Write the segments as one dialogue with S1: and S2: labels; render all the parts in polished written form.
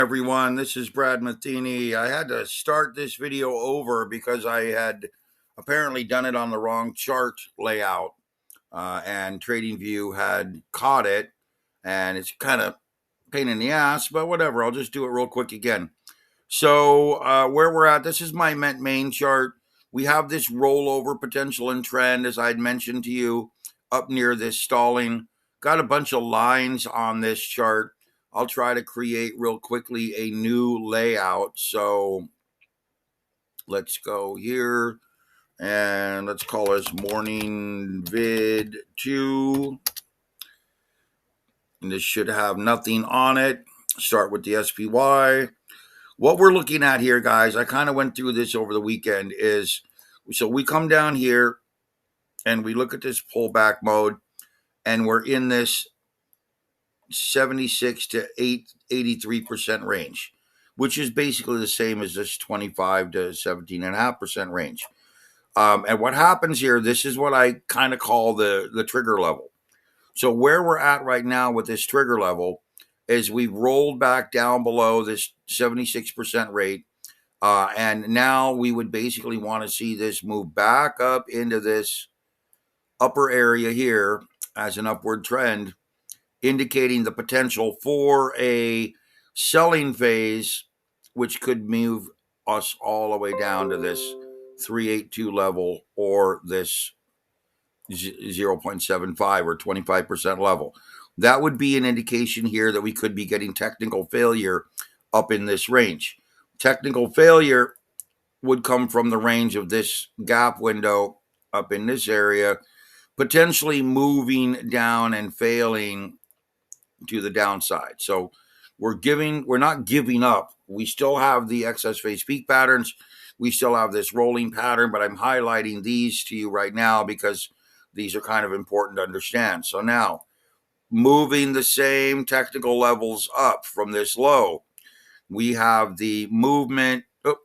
S1: Everyone, this is Brad Matheny. I had to start this video over because I had apparently done it on the wrong chart layout, and TradingView had caught it, and it's kind of pain in the ass, but whatever. I'll just do it real quick again. So where we're at, this is my main chart. We have this rollover potential and trend, as I'd mentioned to you, up near this stalling. Got a bunch of lines on this chart. I'll try to create real quickly a new layout. So let's go here and let's call this morning vid 2. And this should have nothing on it. Start with the SPY. What we're looking at here, guys, I kind of went through this over the weekend, is so we come down here and we look at this pullback mode, and we're in this 76 to 83% range, which is basically the same as this 25 to 17.5% range. And what happens here, this is what I kind of call the trigger level. So where we're at right now with this trigger level is we've rolled back down below this 76% rate. And now we would basically want to see this move back up into this upper area here as an upward trend, indicating the potential for a selling phase, which could move us all the way down to this 382 level or this 0.75 or 25% level. That would be an indication here that we could be getting technical failure up in this range. Technical failure would come from the range of this gap window up in this area, potentially moving down and failing to the downside. So we're not giving up. We still have the excess phase peak patterns. We still have this rolling pattern, but I'm highlighting these to you right now because these are kind of important to understand. So now, moving the same technical levels up from this low, we have the movement. Oh,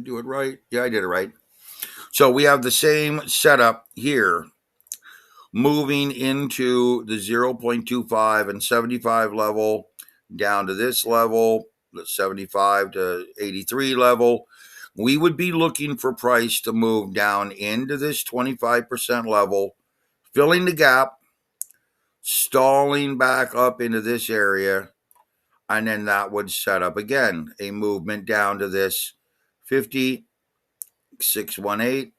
S1: do it right. Yeah, I did it right. So we have the same setup here, moving into the 0.25 and 75 level, down to this level, the 75 to 83 level. We would be looking for price to move down into this 25% level, filling the gap, stalling back up into this area, and then that would set up again a movement down to this 50, 618,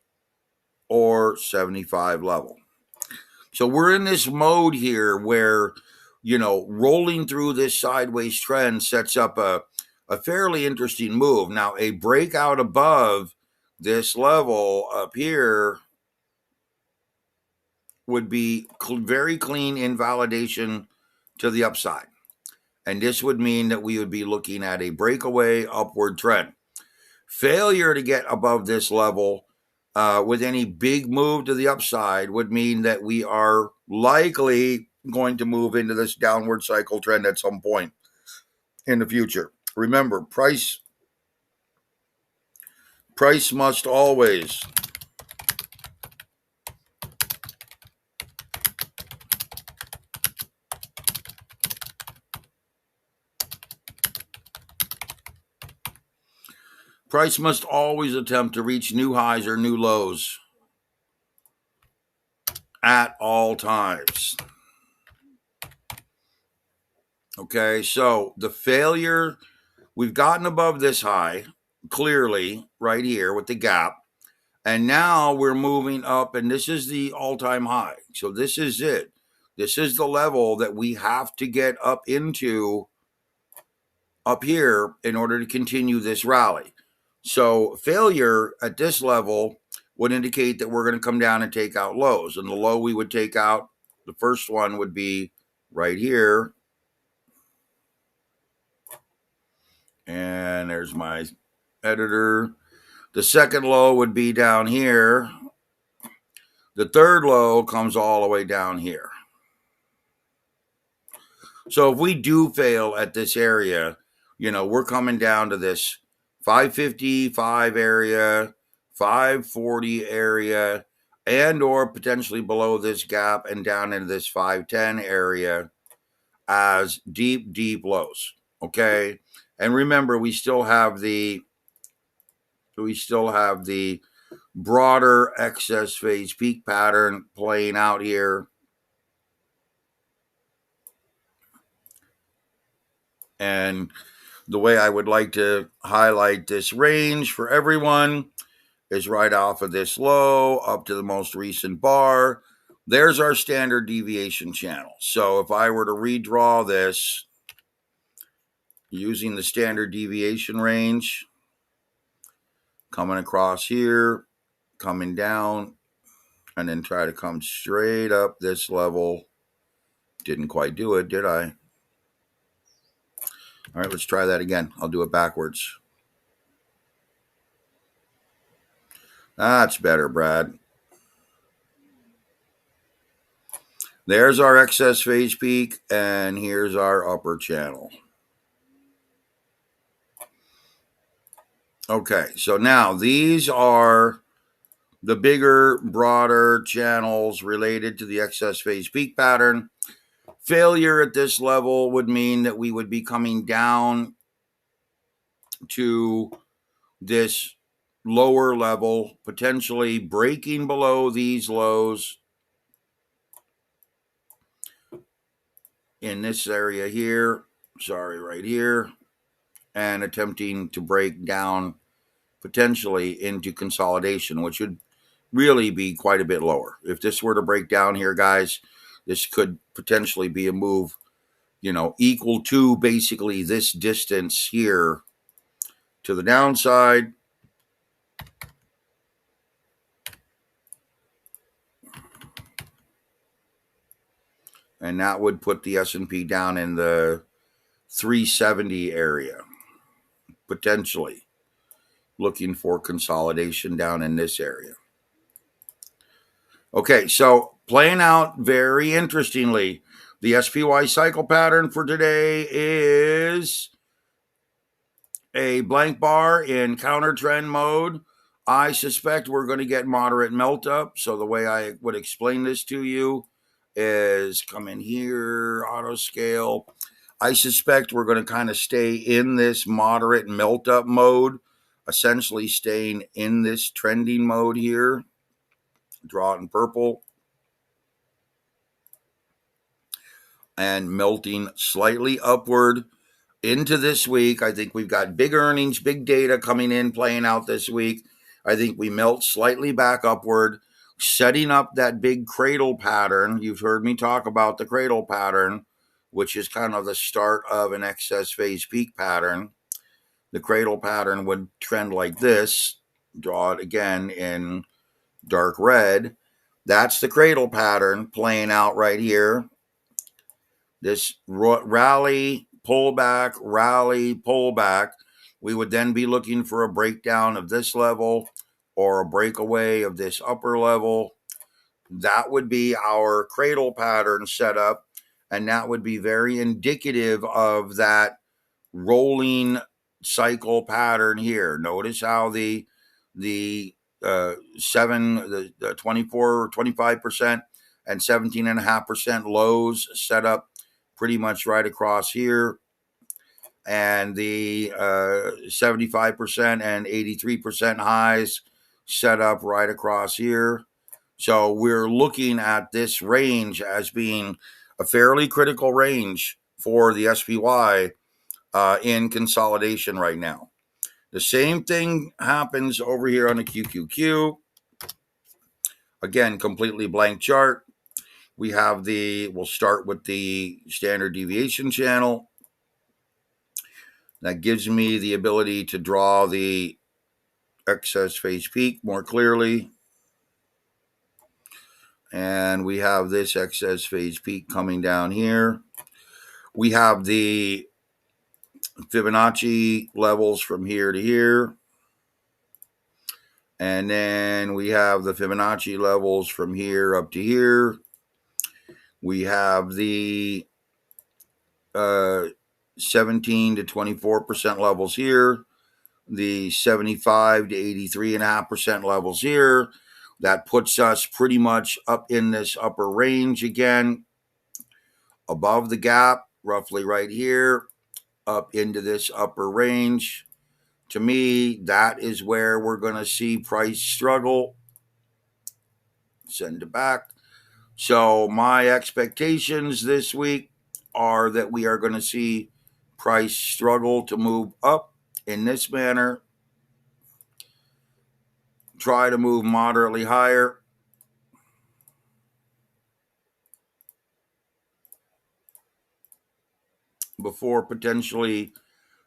S1: or 75 level. So we're in this mode here where, rolling through this sideways trend sets up a fairly interesting move. Now, a breakout above this level up here would be very clean invalidation to the upside. And this would mean that we would be looking at a breakaway upward trend. Failure to get above this level with any big move to the upside would mean that we are likely going to move into this downward cycle trend at some point in the future. Remember, price must always attempt to reach new highs or new lows at all times. Okay, so the failure, we've gotten above this high, clearly, right here with the gap. And now we're moving up, and this is the all-time high. So this is it. This is the level that we have to get up into up here in order to continue this rally. So failure at this level would indicate that we're going to come down and take out lows. And the low we would take out, the first one would be right here. And there's my editor. The second low would be down here. The third low comes all the way down here. So if we do fail at this area, we're coming down to this 555 area, 540 area, and or potentially below this gap and down into this 510 area as deep, deep lows. Okay. And remember, we still have the broader excess phase peak pattern playing out here. And the way I would like to highlight this range for everyone is right off of this low up to the most recent bar. There's our standard deviation channel. So if I were to redraw this using the standard deviation range, coming across here, coming down, and then try to come straight up this level. Didn't quite do it, did I? All right, let's try that again. I'll do it backwards. That's better, Brad. There's our excess phase peak, and here's our upper channel. Okay, so now these are the bigger, broader channels related to the excess phase peak pattern. Failure at this level would mean that we would be coming down to this lower level, potentially breaking below these lows in this area here, right here, and attempting to break down potentially into consolidation, which would really be quite a bit lower. If this were to break down here, guys, this could potentially be a move, equal to basically this distance here to the downside. And that would put the S&P down in the 370 area, potentially looking for consolidation down in this area. Okay, so playing out very interestingly, the SPY cycle pattern for today is a blank bar in counter trend mode. I suspect we're going to get moderate melt up. So the way I would explain this to you is come in here, auto scale. I suspect we're going to kind of stay in this moderate melt up mode, essentially staying in this trending mode here. Draw it in purple. And melting slightly upward into this week. I think we've got big earnings, big data coming in, playing out this week. I think we melt slightly back upward, setting up that big cradle pattern. You've heard me talk about the cradle pattern, which is kind of the start of an excess phase peak pattern. The cradle pattern would trend like this. Draw it again in dark red. That's the cradle pattern playing out right here. This rally, pullback, rally, pullback. We would then be looking for a breakdown of this level or a breakaway of this upper level. That would be our cradle pattern setup, and that would be very indicative of that rolling cycle pattern here. Notice how the 24, 25% and 17.5% lows set up pretty much right across here, and the 75% and 83% highs set up right across here. So we're looking at this range as being a fairly critical range for the SPY in consolidation right now. The same thing happens over here on the QQQ. Again, completely blank chart. We'll start with the standard deviation channel. That gives me the ability to draw the excess phase peak more clearly. And we have this excess phase peak coming down here. We have the Fibonacci levels from here to here. And then we have the Fibonacci levels from here up to here. We have the 17 to 24% levels here, the 75 to 83.5% levels here, That puts us pretty much up in this upper range again, above the gap, roughly right here, up into this upper range. To me, that is where we're going to see price struggle. Send it back. So my expectations this week are that we are going to see price struggle to move up in this manner, try to move moderately higher, before potentially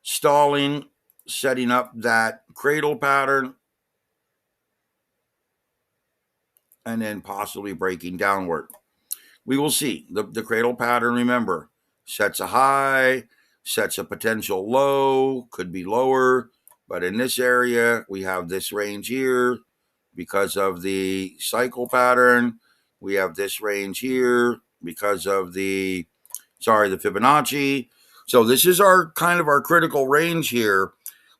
S1: stalling, setting up that cradle pattern, and then possibly breaking downward. We will see. The cradle pattern, remember, sets a high, sets a potential low, could be lower, but in this area, we have this range here because of the cycle pattern. We have this range here because of the Fibonacci. So this is our kind of our critical range here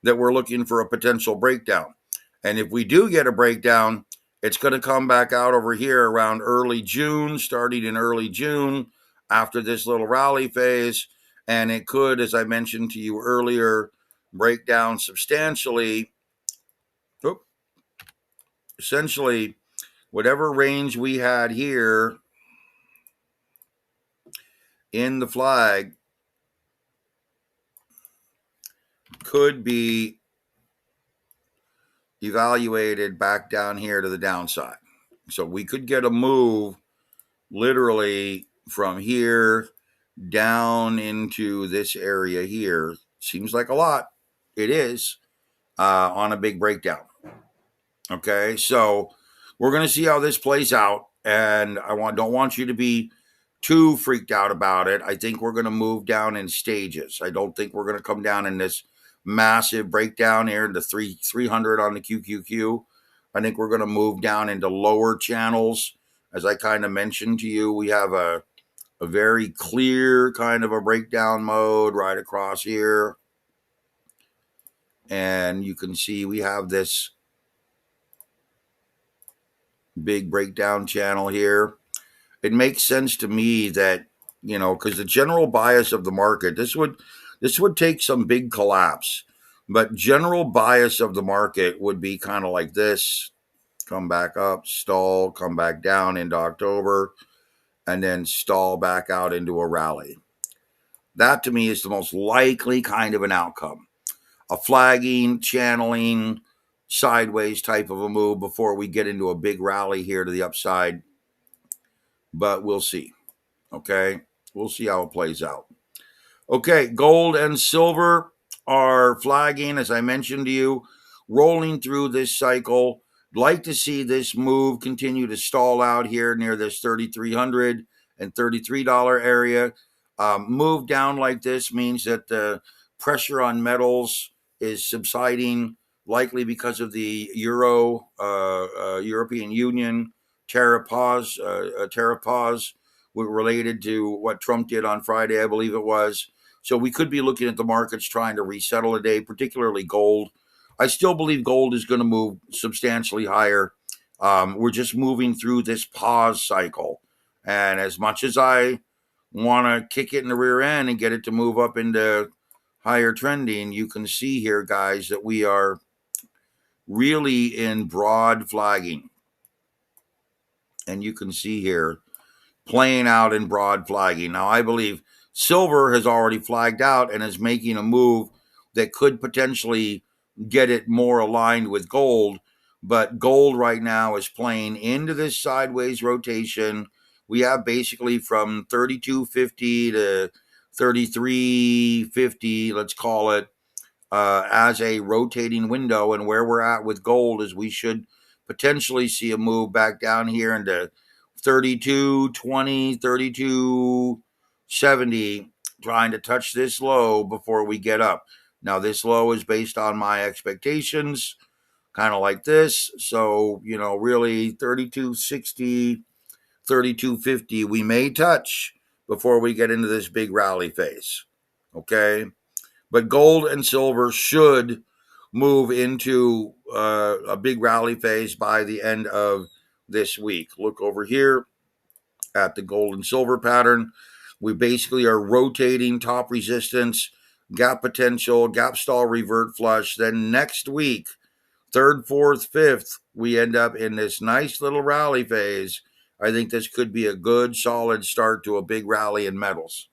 S1: that we're looking for a potential breakdown. And if we do get a breakdown, it's going to come back out over here around early June, starting in early June after this little rally phase. And it could, as I mentioned to you earlier, break down substantially. Essentially, whatever range we had here in the flag could be evaluated back down here to the downside. So we could get a move literally from here down into this area here. Seems like a lot. It is on a big breakdown. Okay, so we're going to see how this plays out, and don't want you to be too freaked out about it. I think we're going to move down in stages. I don't think we're going to come down in this massive breakdown here into 300 on the QQQ. I think we're going to move down into lower channels. As I kind of mentioned to you, we have a very clear kind of a breakdown mode right across here. And you can see we have this big breakdown channel here. It makes sense to me that, because the general bias of the market, this would take some big collapse, but general bias of the market would be kind of like this: come back up, stall, come back down into October, and then stall back out into a rally. That to me is the most likely kind of an outcome. A flagging, channeling, sideways type of a move before we get into a big rally here to the upside. But we'll see. Okay, we'll see how it plays out. Okay, gold and silver are flagging, as I mentioned to you, rolling through this cycle. Like to see this move continue to stall out here near this $3,300 and $33 area. Move down like this means that the pressure on metals is subsiding, likely because of the European Union tariff pause related to what Trump did on Friday, I believe it was. So we could be looking at the markets trying to resettle today, particularly gold. I still believe gold is going to move substantially higher. We're just moving through this pause cycle. And as much as I want to kick it in the rear end and get it to move up into higher trending, you can see here, guys, that we are really in broad flagging. And you can see here playing out in broad flagging. Now, I believe silver has already flagged out and is making a move that could potentially get it more aligned with gold. But gold right now is playing into this sideways rotation. We have basically from 32.50 to 33.50, let's call it, as a rotating window. And where we're at with gold is we should potentially see a move back down here into 32.20, 32.70, trying to touch this low before we get up. Now, this low is based on my expectations, kind of like this. So, really 32.60, 32.50, we may touch before we get into this big rally phase. Okay. But gold and silver should move into a big rally phase by the end of this week. Look over here at the gold and silver pattern. We basically are rotating top resistance, gap potential, gap stall, revert flush. Then next week, third, fourth, fifth, we end up in this nice little rally phase. I think this could be a good, solid start to a big rally in metals.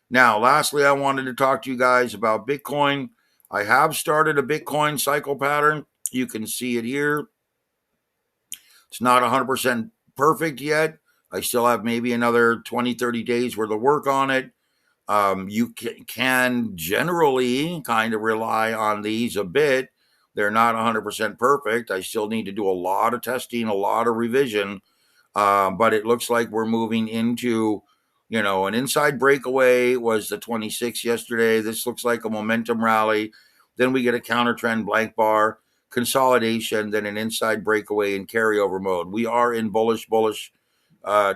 S1: Now, lastly, I wanted to talk to you guys about Bitcoin. I have started a Bitcoin cycle pattern. You can see it here. It's not 100% perfect yet. I still have maybe another 20, 30 days worth of work on it. You can generally kind of rely on these a bit. They're not 100% perfect. I still need to do a lot of testing, a lot of revision. But it looks like we're moving into, an inside breakaway was the 26th yesterday. This looks like a momentum rally. Then we get a counter trend blank bar, consolidation, then an inside breakaway in carryover mode. We are in bullish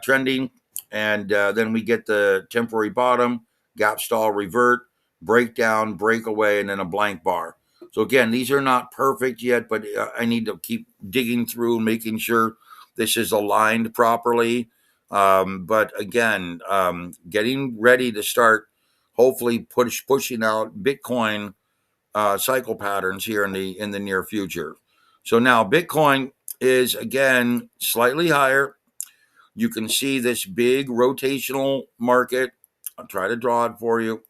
S1: trending. And then we get the temporary bottom, gap stall, revert, breakdown, breakaway, and then a blank bar. So again, these are not perfect yet, but I need to keep digging through and making sure this is aligned properly. But again, getting ready to start hopefully pushing out Bitcoin cycle patterns here in the near future. So now Bitcoin is again slightly higher. You can see this big rotational market. I'll try to draw it for you.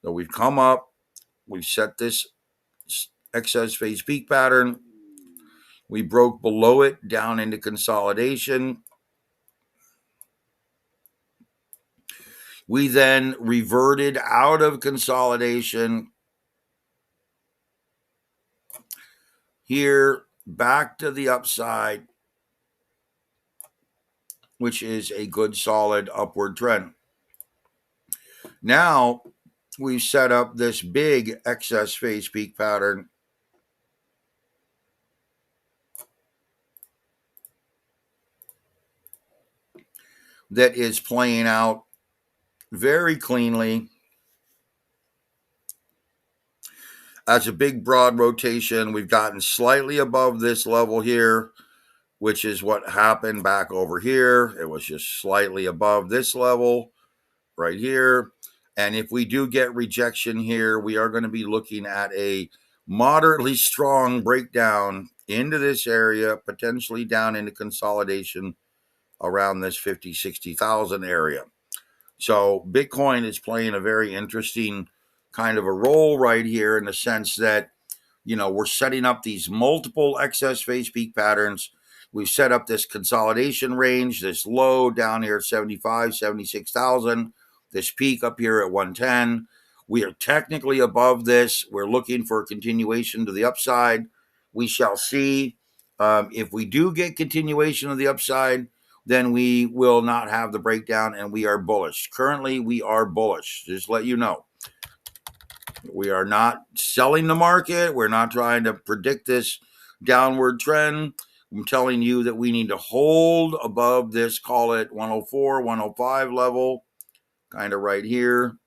S1: So we've come up, we've set this excess phase peak pattern. We broke below it down into consolidation. We then reverted out of consolidation here back to the upside, which is a good solid upward trend. Now we've set up this big excess phase peak pattern that is playing out very cleanly as a big broad rotation. We've gotten slightly above this level here, which is what happened back over here. It was just slightly above this level right here. And if we do get rejection here, we are going to be looking at a moderately strong breakdown into this area, potentially down into consolidation around this 50, 60,000 area. So Bitcoin is playing a very interesting kind of a role right here in the sense that, we're setting up these multiple excess phase peak patterns. We've set up this consolidation range, this low down here at 75, 76,000, this peak up here at 110. We are technically above this. We're looking for a continuation to the upside. We shall see. If we do get continuation of the upside, then we will not have the breakdown and we are bullish. Currently, we are bullish. Just let you know. We are not selling the market. We're not trying to predict this downward trend. I'm telling you that we need to hold above this, call it 104, 105 level, kind of right here.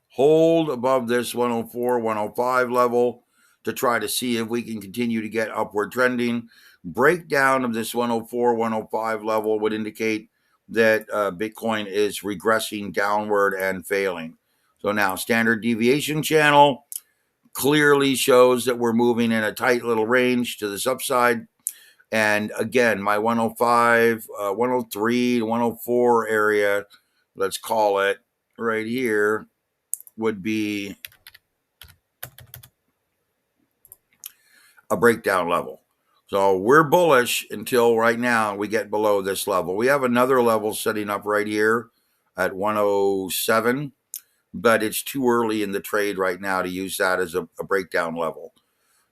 S1: Hold above this 104, 105 level to try to see if we can continue to get upward trending. Breakdown of this 104, 105 level would indicate that Bitcoin is regressing downward and failing. So now standard deviation channel clearly shows that we're moving in a tight little range to this upside. And again, my 105, 103, 104 area, let's call it right here, would be a breakdown level. So we're bullish until right now we get below this level. We have another level setting up right here at 107, but it's too early in the trade right now to use that as a breakdown level.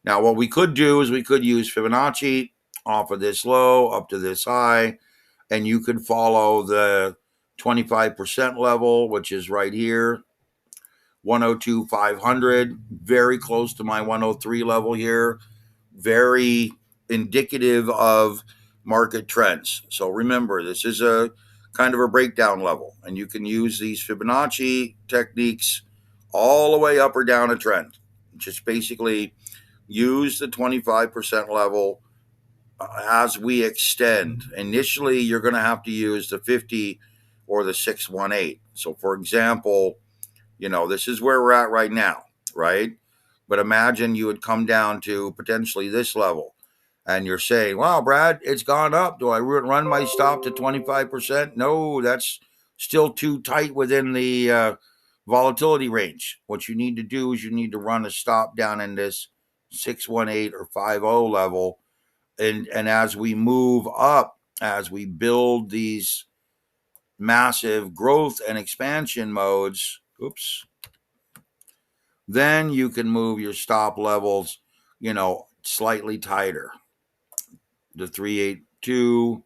S1: Now, what we could do is we could use Fibonacci off of this low up to this high, and you could follow the 25% level, which is right here, 102,500, very close to my 103 level here, very indicative of market trends. So remember, this is a kind of a breakdown level, and you can use these Fibonacci techniques all the way up or down a trend. Just basically use the 25% level as we extend. Initially, you're going to have to use the 50 or the 618. So for example, this is where we're at right now, right? But imagine you would come down to potentially this level and you're saying, wow, Brad, it's gone up. Do I run my stop to 25%? No, that's still too tight within the volatility range. What you need to do is you need to run a stop down in this 618 or 50 level. And as we move up, as we build these massive growth and expansion modes, then you can move your stop levels, slightly tighter, the 382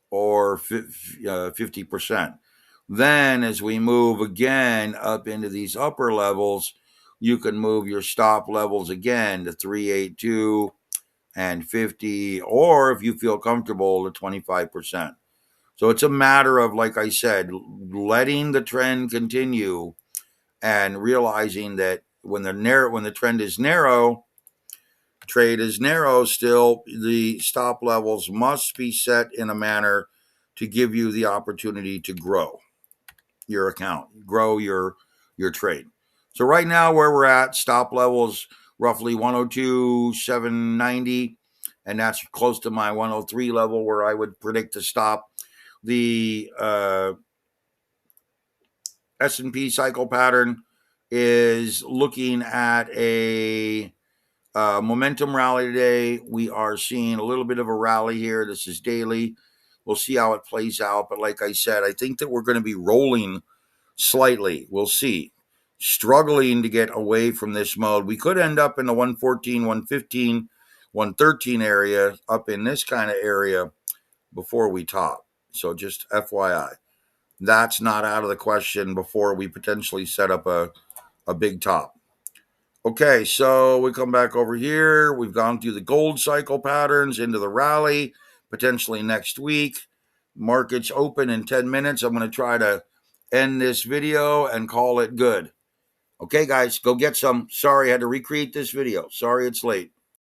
S1: or 50%. Then as we move again up into these upper levels, you can move your stop levels again to 382 and 50, or if you feel comfortable, to 25%. So it's a matter of, like I said, letting the trend continue and realizing that when the trend is narrow, trade is narrow still, the stop levels must be set in a manner to give you the opportunity to grow your account, grow your trade. So right now where we're at, stop levels roughly 102,790, and that's close to my 103 level where I would predict to stop. The S&P cycle pattern is looking at a momentum rally today. We are seeing a little bit of a rally here. This is daily. We'll see how it plays out. But like I said, I think that we're going to be rolling slightly. We'll see. Struggling to get away from this mode. We could end up in the 114, 115, 113 area, up in this kind of area before we top. So just FYI. That's not out of the question before we potentially set up a big top. Okay, so we come back over here. We've gone through the gold cycle patterns into the rally, potentially next week. Markets open in 10 minutes. I'm going to try to end this video and call it good. Okay, guys, go get some. Sorry, I had to recreate this video. Sorry it's late.